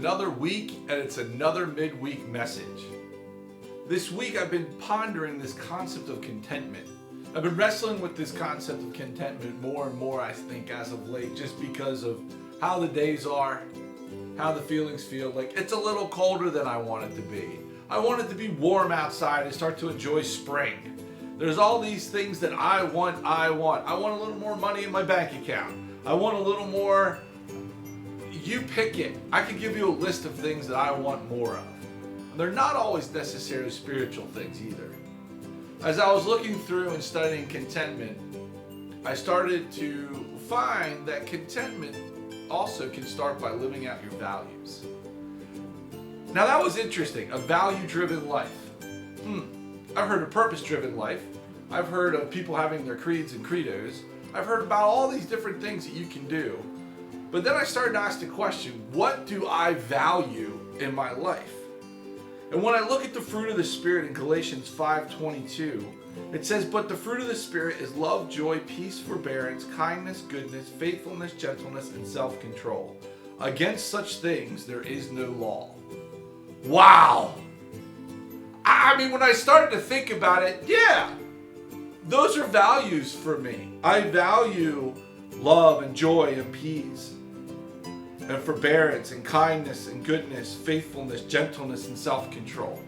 another week, and it's another midweek message. This week I've been pondering this concept of contentment. I've been wrestling with this concept of contentment more and more, I think, as of late, just because of how the days are, how the feelings feel. Like, it's a little colder than I want it to be. I want it to be warm outside and start to enjoy spring. There's all these things that I want. I want a little more money in my bank account. I want a little more. You pick it. I can give you a list of things that I want more of. And they're not always necessarily spiritual things either. As I was looking through and studying contentment, I started to find that contentment also can start by living out your values. Now that was interesting, a value-driven life. I've heard of purpose-driven life. I've heard of people having their creeds and credos. I've heard about all these different things that you can do. But then I started to ask the question, what do I value in my life? And when I look at the fruit of the Spirit in Galatians 5:22, it says, "But the fruit of the Spirit is love, joy, peace, forbearance, kindness, goodness, faithfulness, gentleness, and self-control. Against such things there is no law." Wow! I mean, when I started to think about it, yeah, those are values for me. I value love and joy and peace and forbearance and kindness and goodness, faithfulness, gentleness, and self-control.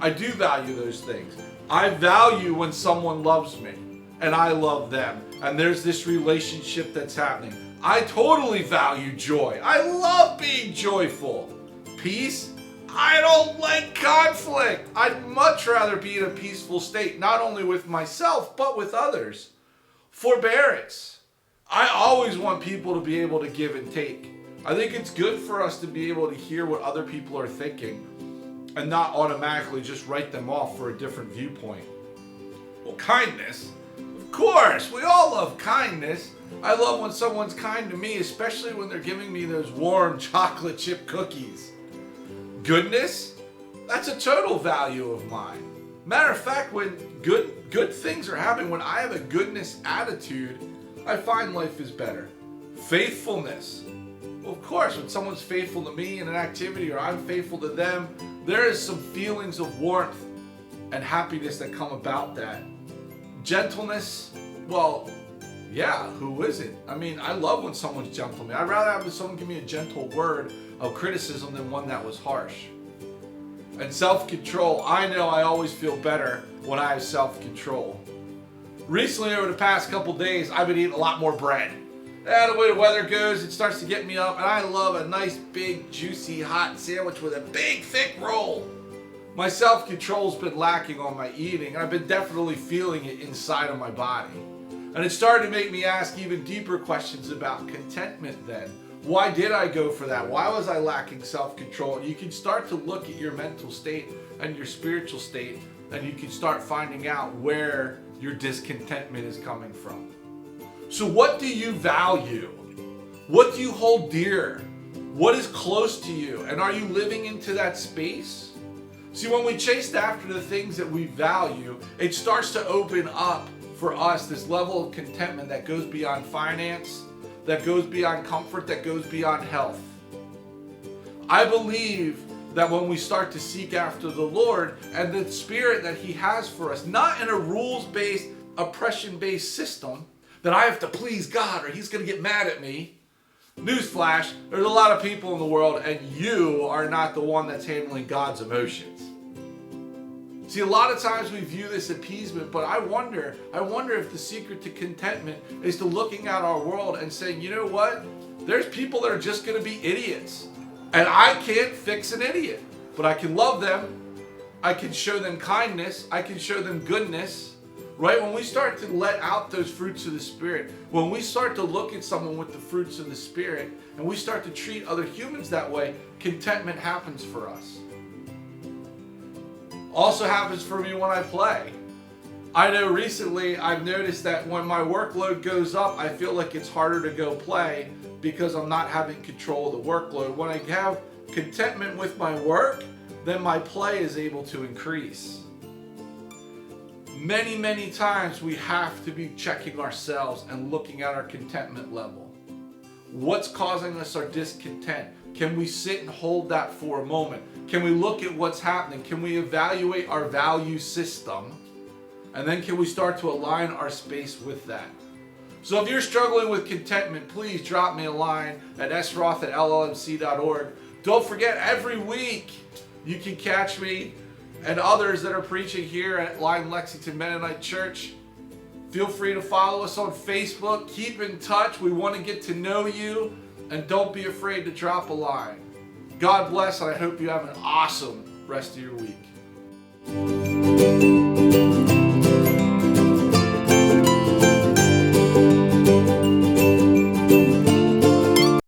I do value those things. I value when someone loves me and I love them and there's this relationship that's happening. I totally value joy. I love being joyful. Peace, I don't like conflict. I'd much rather be in a peaceful state, not only with myself, but with others. Forbearance. I always want people to be able to give and take. I think it's good for us to be able to hear what other people are thinking and not automatically just write them off for a different viewpoint. Well, kindness. Of course, we all love kindness. I love when someone's kind to me, especially when they're giving me those warm chocolate chip cookies. Goodness, that's a total value of mine. Matter of fact, when good things are happening, when I have a goodness attitude, I find life is better. Faithfulness. Well, of course, when someone's faithful to me in an activity or I'm faithful to them, there is some feelings of warmth and happiness that come about that. Gentleness, well, yeah, who isn't? I mean, I love when someone's gentle to me. I'd rather have someone give me a gentle word of criticism than one that was harsh. And self-control, I know I always feel better when I have self-control. Recently, over the past couple days, I've been eating a lot more bread. The way the weather goes, it starts to get me up, and I love a nice, big, juicy, hot sandwich with a big, thick roll. My self-control's been lacking on my eating, and I've been definitely feeling it inside of my body. And it started to make me ask even deeper questions about contentment then. Why did I go for that? Why was I lacking self-control? And you can start to look at your mental state and your spiritual state, and you can start finding out where your discontentment is coming from. So what do you value? What do you hold dear? What is close to you? And are you living into that space? See, when we chase after the things that we value, it starts to open up for us this level of contentment that goes beyond finance, that goes beyond comfort, that goes beyond health. I believe that when we start to seek after the Lord and the Spirit that He has for us, not in a rules-based, oppression-based system, that I have to please God or He's going to get mad at me. Newsflash, there's a lot of people in the world and you are not the one that's handling God's emotions. See, a lot of times we view this appeasement, but I wonder if the secret to contentment is to looking at our world and saying, you know what? There's people that are just going to be idiots. And I can't fix an idiot, but I can love them. I can show them kindness. I can show them goodness. Right? When we start to let out those fruits of the Spirit, when we start to look at someone with the fruits of the Spirit, and we start to treat other humans that way, contentment happens for us. Also happens for me when I play. I know recently I've noticed that when my workload goes up, I feel like it's harder to go play because I'm not having control of the workload. When I have contentment with my work, then my play is able to increase. Many, many times we have to be checking ourselves and looking at our contentment level. What's causing us our discontent? Can we sit and hold that for a moment? Can we look at what's happening? Can we evaluate our value system? And then can we start to align our space with that? So if you're struggling with contentment, please drop me a line at sroth@llmc.org. Don't forget, every week you can catch me and others that are preaching here at Lyme Lexington Mennonite Church. Feel free to follow us on Facebook. Keep in touch. We want to get to know you. And don't be afraid to drop a line. God bless, and I hope you have an awesome rest of your week.